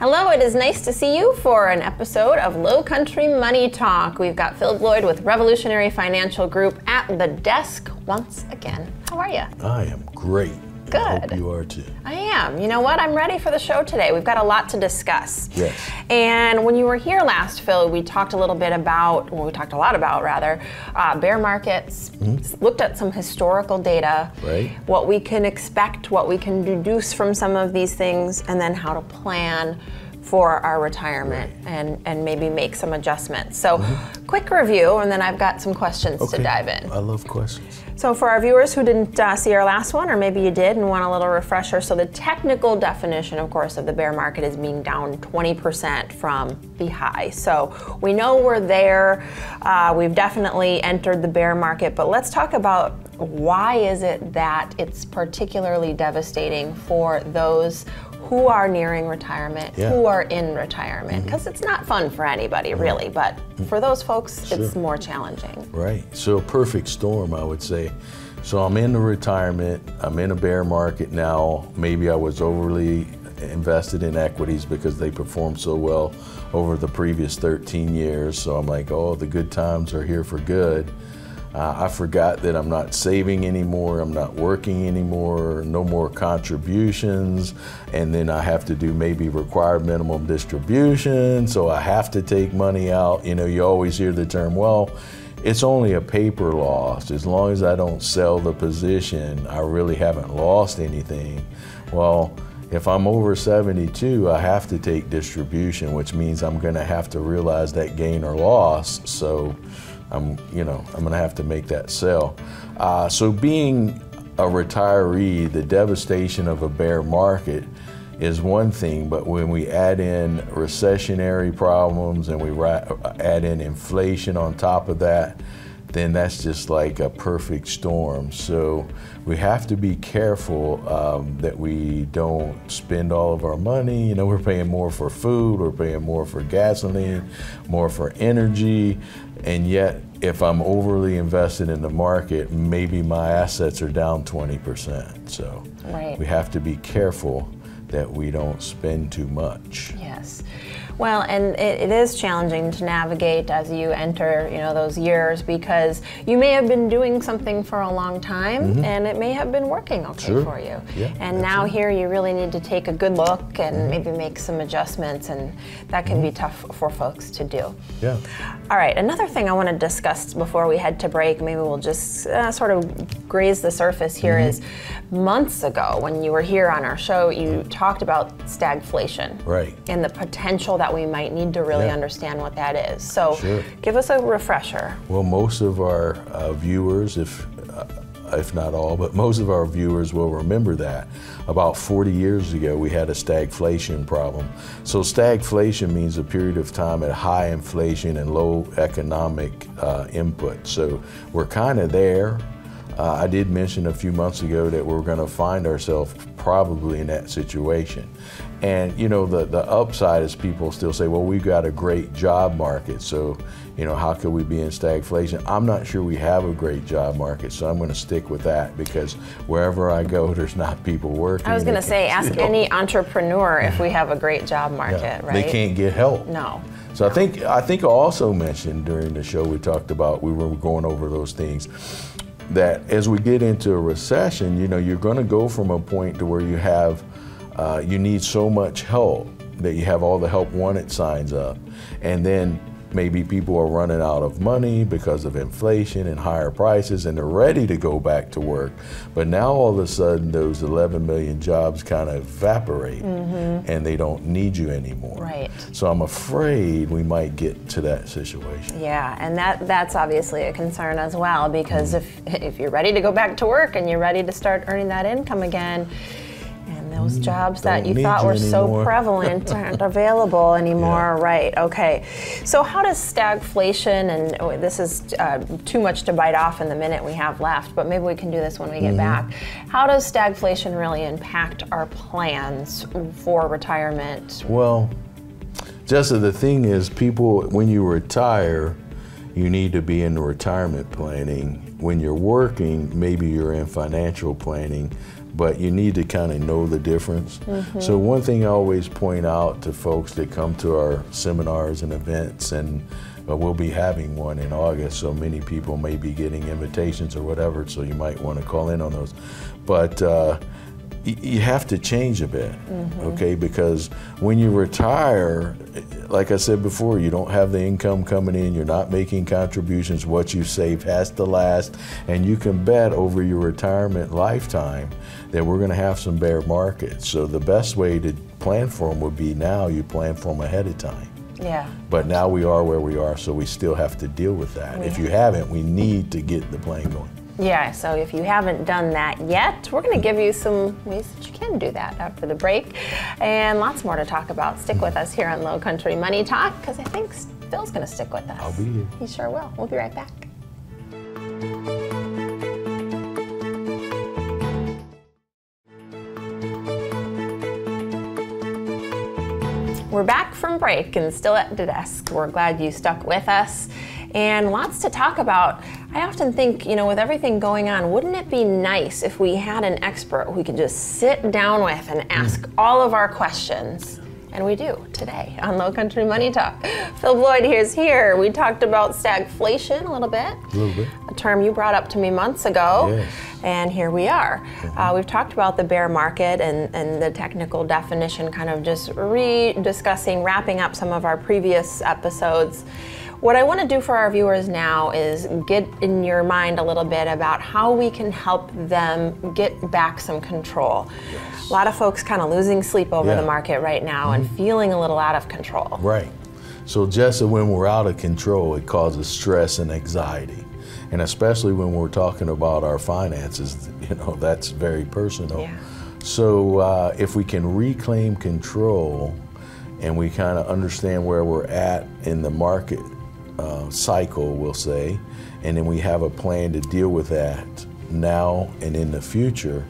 Hello, it is nice to see you for an episode of Lowcountry Money Talk. We've got Phil Bloyd with Revolutionary Financial Group at the desk once again. How are you? I am great. Good. I hope you are too. I am. You know what? I'm ready for the show today. We've got a lot to discuss. Yes. And when you were here last, Phil, we talked a little bit about, well, we talked a lot about rather, bear markets, looked at some historical data, right, what we can expect, what we can deduce from some of these things, and then how to plan for our retirement, right, and maybe make some adjustments. So quick review, and then I've got some questions to dive in. I love questions. So for our viewers who didn't see our last one, or maybe you did and want a little refresher, so the technical definition, of course, of the bear market is being down 20% from the high. So we know we're there. We've definitely entered the bear market, but let's talk about why is it that it's particularly devastating for those who are nearing retirement, who are in retirement, because it's not fun for anybody really, but for those folks, it's more challenging. Right, so a perfect storm, I would say. So I'm in the retirement, I'm in a bear market now. Maybe I was overly invested in equities because they performed so well over the previous 13 years. So I'm like, oh, the good times are here for good. I forgot that I'm not saving anymore, I'm not working anymore, no more contributions, and then I have to do maybe required minimum distribution, so I have to take money out. You know, you always hear the term, well, it's only a paper loss. As long as I don't sell the position, I really haven't lost anything. Well, if I'm over 72, I have to take distribution, which means I'm gonna have to realize that gain or loss. So I'm gonna have to make that sell. So being a retiree, the devastation of a bear market is one thing, but when we add in recessionary problems and we add in inflation on top of that, then that's just like a perfect storm. So we have to be careful that we don't spend all of our money. You know, we're paying more for food, we're paying more for gasoline, more for energy, and yet if I'm overly invested in the market, maybe my assets are down 20%. So we have to be careful that we don't spend too much. Yes. Well, and it is challenging to navigate as you enter, those years, because you may have been doing something for a long time and it may have been working okay for you. Yeah, and now here you really need to take a good look and maybe make some adjustments, and that can be tough for folks to do. Yeah. All right, another thing I want to discuss before we head to break, maybe we'll just sort of graze the surface here, is months ago when you were here on our show, you talked about stagflation. Right. And the potential that we might need to really understand what that is. So give us a refresher. Well, most of our viewers, if not all, but most of our viewers will remember that. About 40 years ago, we had a stagflation problem. So stagflation means a period of time at high inflation and low economic input. So we're kind of there. I did mention a few months ago that we're going to find ourselves probably in that situation. And the upside is people still say, well, we've got a great job market, so how could we be in stagflation? I'm not sure we have a great job market, so I'm going to stick with that, because wherever I go, there's not people working. I was going to say, ask any entrepreneur if we have a great job market, right? They can't get help. No. So I think I also mentioned during the show, we talked about, we were going over those things, that as we get into a recession, you're going to go from a point to where you have, you need so much help that you have all the help wanted signs up. And then maybe people are running out of money because of inflation and higher prices, and they're ready to go back to work. But now all of a sudden those 11 million jobs kind of evaporate and they don't need you anymore. Right. So I'm afraid we might get to that situation. Yeah, and that's obviously a concern as well, because if you're ready to go back to work and you're ready to start earning that income again, and those jobs that you thought were so prevalent aren't available anymore. Right, okay. So how does stagflation, and this is too much to bite off in the minute we have left, but maybe we can do this when we get back. How does stagflation really impact our plans for retirement? Well, Jessa, the thing is, people, when you retire, you need to be in retirement planning. When you're working, maybe you're in financial planning, but you need to kind of know the difference. So one thing I always point out to folks that come to our seminars and events, and we'll be having one in August, so many people may be getting invitations or whatever, so you might want to call in on those. But you have to change a bit, okay? Because when you retire, like I said before, you don't have the income coming in, you're not making contributions, what you save has to last, and you can bet over your retirement lifetime that we're gonna have some bear markets. So the best way to plan for them would be now you plan for them ahead of time. Yeah. But now we are where we are, so we still have to deal with that. If you haven't, we need to get the plan going. Yeah, so if you haven't done that yet, we're going to give you some ways that you can do that after the break, and lots more to talk about. Stick with us here on Lowcountry Money Talk, because I think Phil's going to stick with us. I'll be here. He sure will. We'll be right back. We're back from break and still at the desk. We're glad you stuck with us, and lots to talk about. I often think, you know, with everything going on, wouldn't it be nice if we had an expert we could just sit down with and ask all of our questions? And we do today on Lowcountry Money Talk. Phil Bloyd is here. We talked about stagflation a little bit. A term you brought up to me months ago. Yes. And here we are. We've talked about the bear market and the technical definition, kind of just re-discussing, wrapping up some of our previous episodes. What I want to do for our viewers now is get in your mind a little bit about how we can help them get back some control. Yes. A lot of folks kind of losing sleep over the market right now and feeling a little out of control. Right. So Jessa, when we're out of control, it causes stress and anxiety. And especially when we're talking about our finances, you know, that's very personal. Yeah. So if we can reclaim control and we kind of understand where we're at in the market cycle, we'll say, and then we have a plan to deal with that now and in the future,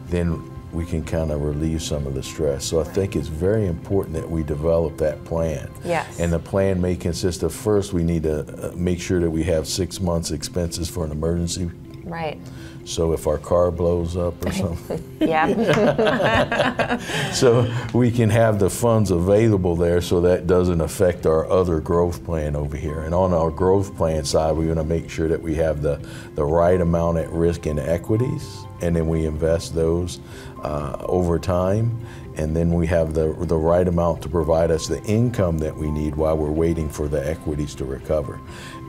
then we can kind of relieve some of the stress. So I think it's very important that we develop that plan. Yes. And the plan may consist of, first we need to make sure that we have 6 months expenses for an emergency. Right. So if our car blows up or something. Yeah. So we can have the funds available there so that doesn't affect our other growth plan over here. And on our growth plan side, we want to make sure that we have the right amount at risk in equities, and then we invest those over time. And then we have the right amount to provide us the income that we need while we're waiting for the equities to recover.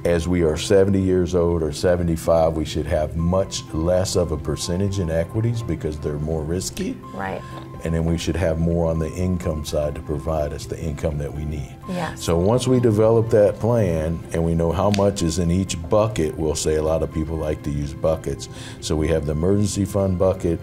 As we are 70 years old or 75, we should have much less of a percentage in equities because they're more risky. Right. And then we should have more on the income side to provide us the income that we need. Yes. So once we develop that plan and we know how much is in each bucket, we'll say a lot of people like to use buckets. So we have the emergency fund bucket,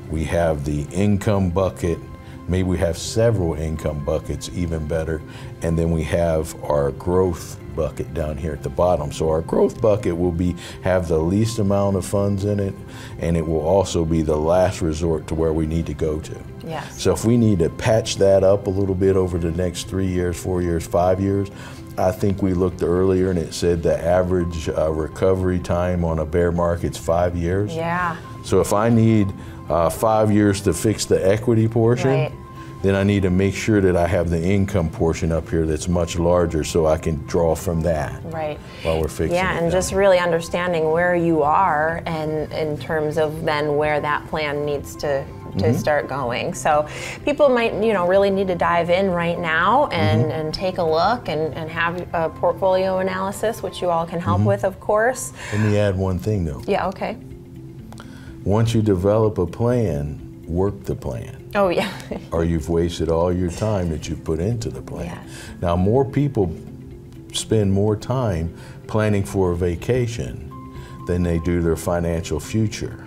we have the income bucket, maybe we have several income buckets, even better, and then we have our growth bucket down here at the bottom. So our growth bucket will have the least amount of funds in it, and it will also be the last resort to where we need to go to. Yes. So if we need to patch that up a little bit over the next 3 years, 4 years, 5 years, I think we looked earlier and it said the average recovery time on a bear market's 5 years. Yeah. So if I need 5 years to fix the equity portion, Right. then I need to make sure that I have the income portion up here that's much larger so I can draw from that. Right. While we're fixing it. Yeah, and down. just really understanding where you are and in terms of then where that plan needs to start going. So people might, you know, really need to dive in right now and take a look and have a portfolio analysis, which you all can help with, of course. Let me add one thing though. Yeah, okay. Once you develop a plan, work the plan. Oh, yeah. Or you've wasted all your time that you've put into the plan. Yes. Now, more people spend more time planning for a vacation than they do their financial future.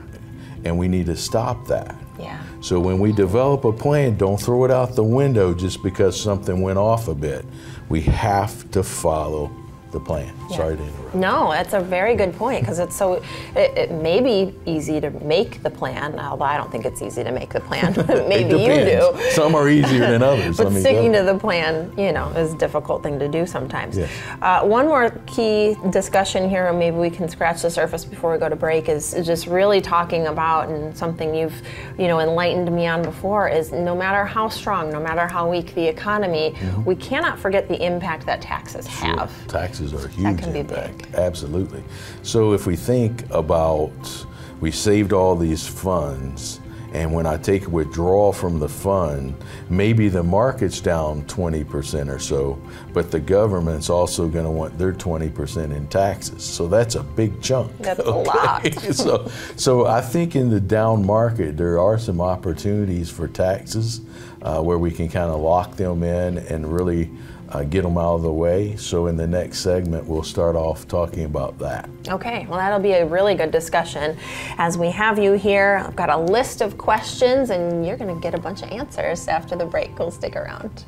And we need to stop that. Yeah. So when we develop a plan, don't throw it out the window just because something went off a bit. We have to follow the plan. Yeah. Sorry to interrupt. No, that's a very good point, because it may be easy to make the plan, although I don't think it's easy to make the plan. Maybe you do. Some are easier than others. But sticking to the plan, is a difficult thing to do sometimes. Yes. One more key discussion here, and maybe we can scratch the surface before we go to break, is just really talking about, and something you've enlightened me on before, is no matter how strong, no matter how weak the economy, we cannot forget the impact that taxes have. Taxes are huge. That can be impact. big. Absolutely. So if we think about, we saved all these funds, and when I take a withdrawal from the fund, maybe the market's down 20% or so, but the government's also going to want their 20% in taxes. So that's a big chunk. That's a lot. So I think in the down market, there are some opportunities for taxes where we can kind of lock them in and really get them out of the way. So in the next segment, we'll start off talking about that. Okay, well, that'll be a really good discussion. As we have you here, I've got a list of questions, and you're going to get a bunch of answers after the break. We'll stick around.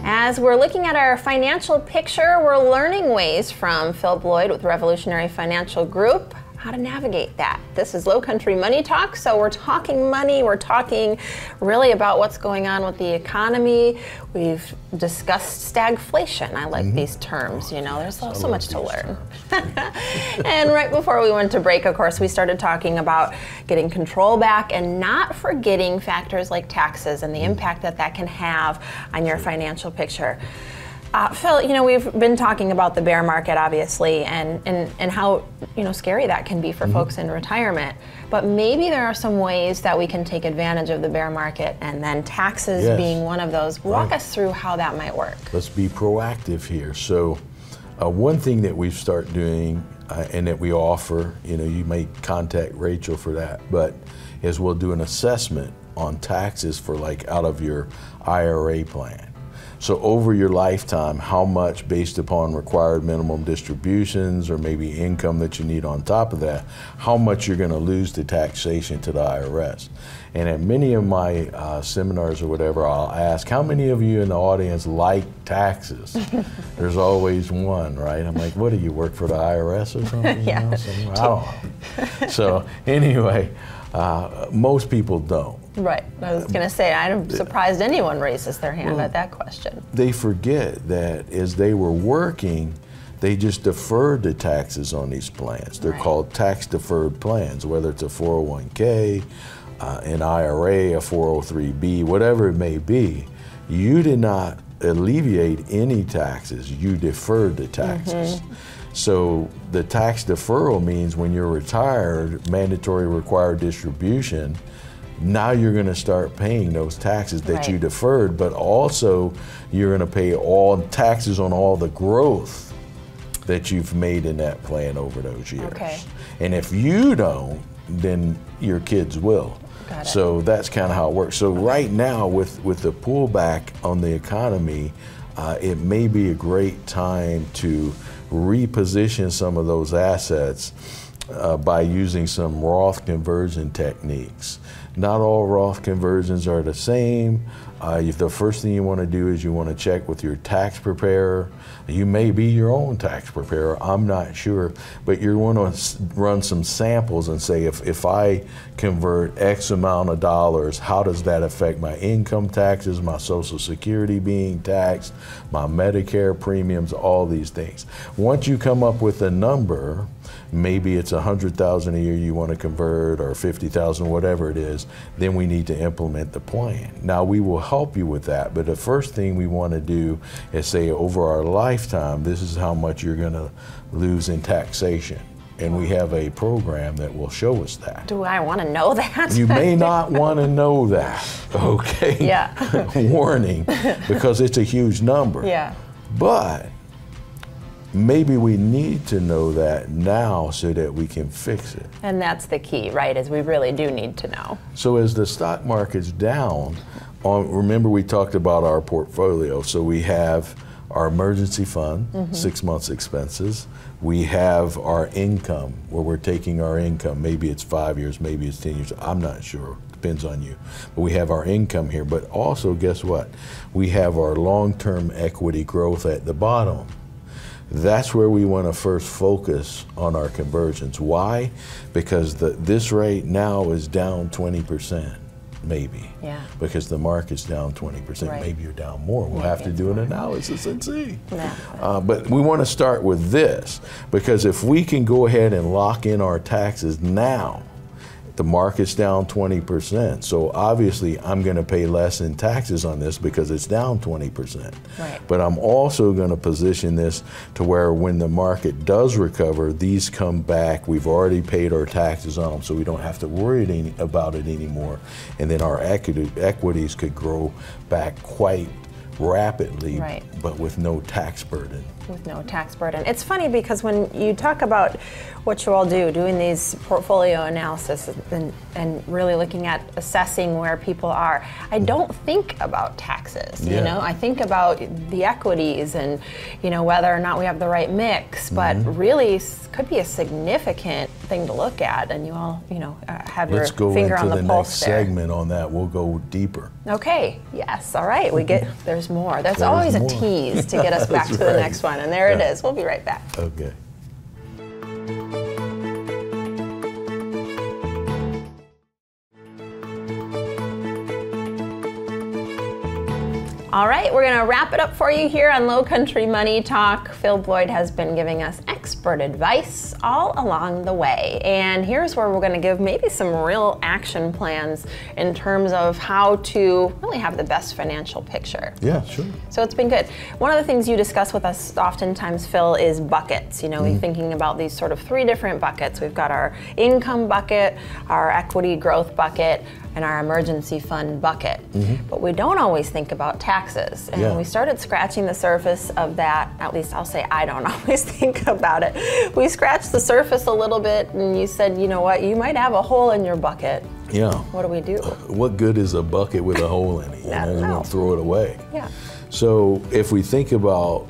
As we're looking at our financial picture, we're learning ways from Phil Bloyd with Revolutionary Financial Group how to navigate that. This is Lowcountry Money Talk, so we're talking money, we're talking really about what's going on with the economy. We've discussed stagflation. I like these terms, there's so much to learn. And right before we went to break, of course, we started talking about getting control back and not forgetting factors like taxes and the impact that can have on your financial picture. Phil, we've been talking about the bear market, obviously, and how scary that can be for folks in retirement. But maybe there are some ways that we can take advantage of the bear market, and then taxes being one of those. Walk us through how that might work. Let's be proactive here. So one thing that we start doing and that we offer, you may contact Rachel for that, but is we'll do an assessment on taxes for out of your IRA plan. So over your lifetime, how much based upon required minimum distributions or maybe income that you need on top of that, how much you're going to lose to taxation to the IRS. And at many of my seminars or whatever, I'll ask, how many of you in the audience like taxes? There's always one, right? I'm like, what do you work for the IRS or something? Yeah. I don't know. So anyway, most people don't. Right. I was going to say, I'm surprised anyone raises their hand at that question. They forget that as they were working, they just deferred the taxes on these plans. They're called tax-deferred plans, whether it's a 401k, an IRA, a 403b, whatever it may be. You did not alleviate any taxes. You deferred the taxes. So the tax deferral means when you're retired, mandatory required distribution, now you're going to start paying those taxes that you deferred, but also you're going to pay all taxes on all the growth that you've made in that plan over those years. Okay. And if you don't, then your kids will. Got it. So that's kind of how it works. So right now with the pullback on the economy, it may be a great time to reposition some of those assets by using some Roth conversion techniques. Not all Roth conversions are the same. The first thing you want to do is you want to check with your tax preparer. You may be your own tax preparer, I'm not sure, but you want to run some samples and say, if I convert X amount of dollars, how does that affect my income taxes, my Social Security being taxed, my Medicare premiums, all these things. Once you come up with a number, maybe it's $100,000 a year you want to convert, or $50,000, whatever it is, then we need to implement the plan. Now we will help you with that, but the first thing we want to do is say, over our lifetime, this is how much you're going to lose in taxation. And we have a program that will show us that. Do I want to know that? You may not want to know that, okay? Yeah. Warning, because it's a huge number. Yeah. But maybe we need to know that now so that we can fix it. And that's the key, right, is we really do need to know. So as the stock market's down, remember we talked about our portfolio. So we have our emergency fund, 6 months expenses. We have our income, where we're taking our income. Maybe it's 5 years, maybe it's 10 years. I'm not sure. Depends on you. But we have our income here. But also, guess what? We have our long-term equity growth at the bottom. That's where we want to first focus on our conversions. Why? Because this rate now is down 20%. Maybe. Yeah. Because the market's down 20%. Right. Maybe you're down more. We'll have to do an analysis and see. Yeah. But we want to start with this, because if we can go ahead and lock in our taxes now, the market's down 20%. So obviously I'm going to pay less in taxes on this because it's down 20%. Right. But I'm also going to position this to where when the market does recover, these come back. We've already paid our taxes on them, so we don't have to worry about it anymore. And then our equities could grow back quite rapidly, right, but with no tax burden. With no tax burden. It's funny because when you talk about what you all do, doing these portfolio analysis and really looking at assessing where people are, I don't think about taxes. Yeah. You know, I think about the equities and, you know, whether or not we have the right mix, but really could be a significant thing to look at, and you all, you know, have your finger on the pulse there. Let's go into the next segment on that. We'll go deeper. Okay, yes, all right, we get, there's more. There's always a tease to get us back to the next one, and there it is. We'll be right back. Okay. All right, we're gonna wrap it up for you here on Lowcountry Money Talk. Phil Bloyd has been giving us expert advice all along the way. And here's where we're gonna give maybe some real action plans in terms of how to really have the best financial picture. Yeah, sure. So it's been good. One of the things you discuss with us oftentimes, Phil, is buckets. You know, we're thinking about these sort of 3 different buckets. We've got our income bucket, our equity growth bucket, and our emergency fund bucket. But we don't always think about taxes. And when we started scratching the surface of that, at least I'll say I don't always think about it. We scratched the surface a little bit, and you said, you know what, you might have a hole in your bucket. Yeah. What do we do? What good is a bucket with a hole in it? You know, you won't throw it away. Yeah. So if we think about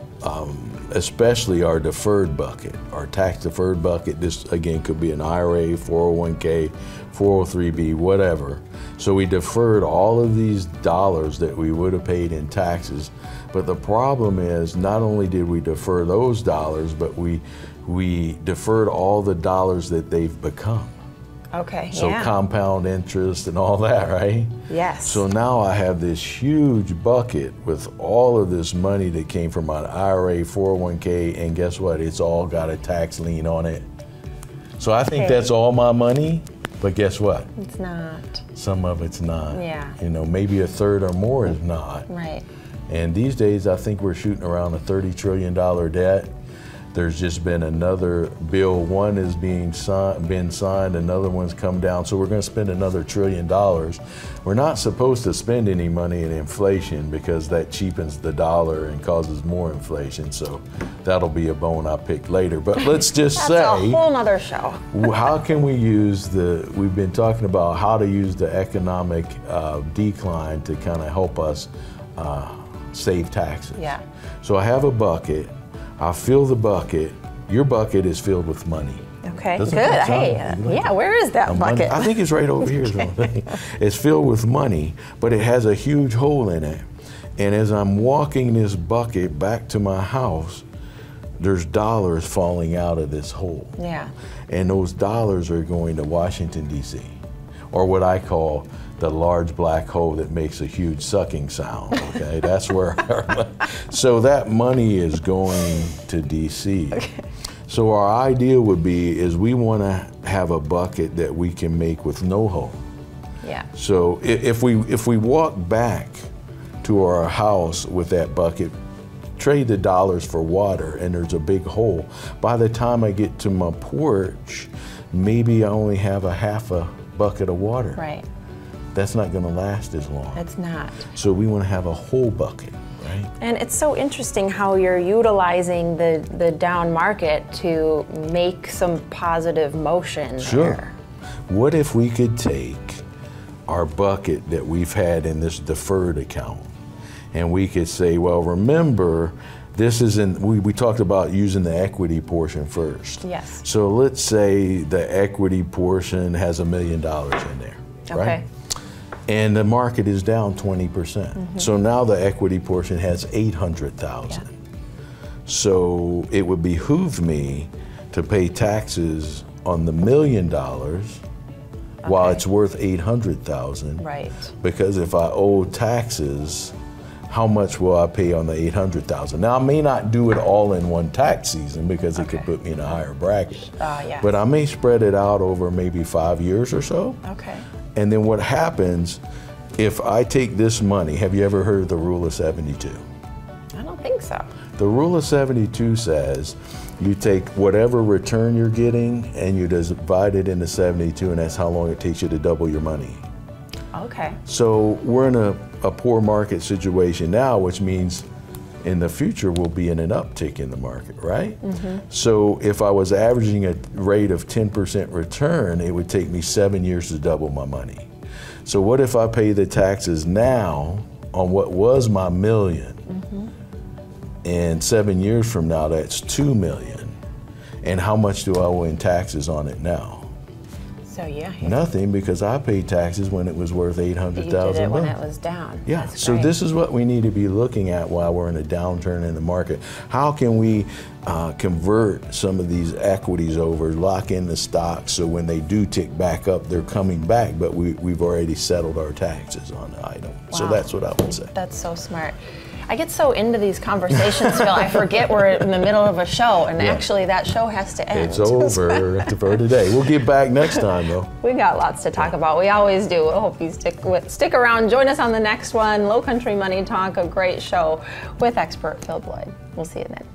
especially our deferred bucket, our tax deferred bucket, this again could be an IRA, 401k, 403b, whatever. So we deferred all of these dollars that we would have paid in taxes. But the problem is, not only did we defer those dollars, but we deferred all the dollars that they've become. Okay, so compound interest and all that, right? Yes. So now I have this huge bucket with all of this money that came from my IRA, 401k, and guess what? It's all got a tax lien on it. So I think that's all my money, but guess what? It's not. Some of it's not. Yeah. You know, maybe a third or more is not. Right. And these days, I think we're shooting around a $30 trillion debt. There's just been another bill. One is been signed, another one's come down. So we're going to spend another $1 trillion. We're not supposed to spend any money in inflation because that cheapens the dollar and causes more inflation. So that'll be a bone I pick later. But let's just That's say, a whole nother show. how can we use we've been talking about how to use the economic decline to kind of help us save taxes. Yeah. So I have a bucket. I fill the bucket. Your bucket is filled with money. Okay, Doesn't good. that sound- Hey, yeah, where is that bucket? I think it's right over here. It's filled with money, but it has a huge hole in it. And as I'm walking this bucket back to my house, there's dollars falling out of this hole. Yeah. And those dollars are going to Washington, D.C., or what I call the large black hole that makes a huge sucking sound, okay? That's where, so that money is going to DC. Okay. So our idea would be is we want to have a bucket that we can make with no hole. Yeah. So if we walk back to our house with that bucket, trade the dollars for water, and there's a big hole. By the time I get to my porch, maybe I only have a half a bucket of water. Right. That's not going to last as long. It's not. So we want to have a whole bucket, right? And it's so interesting how you're utilizing the down market to make some positive motion Sure. there. What if we could take our bucket that we've had in this deferred account and we could say, well, remember This is we talked about using the equity portion first. Yes. So let's say the equity portion has $1 million in there, right? And the market is down 20%. So now the equity portion has 800,000. So it would behoove me to pay taxes on the $1 million while it's worth 800,000. Right. Because if I owe taxes, how much will I pay on the 800,000? Now I may not do it all in one tax season because it could put me in a higher bracket. But I may spread it out over maybe 5 years or so. And then what happens if I take this money? Have you ever heard of the rule of 72? I don't think so. The rule of 72 says you take whatever return you're getting and you divide it into 72, and that's how long it takes you to double your money. So we're in a poor market situation now, which means in the future we'll be in an uptick in the market, right? So if I was averaging a rate of 10% return, it would take me 7 years to double my money. So what if I pay the taxes now on what was my $1 million, and 7 years from now that's $2 million, and how much do I owe in taxes on it now? So nothing, because I paid taxes when it was worth 800,000. You did it when it was down. So this is what we need to be looking at while we're in a downturn in the market. How can we convert some of these equities over, lock in the stocks, so when they do tick back up, they're coming back, but we've already settled our taxes on the item. So that's what I would say. That's so smart. I get so into these conversations, Phil, I forget we're in the middle of a show, and actually that show has to end. It's over for today. We'll get back next time, though. We got lots to talk about. We always do. I hope you stick around. Join us on the next one. Lowcountry Money Talk, a great show with expert Phil Bloyd. We'll see you then.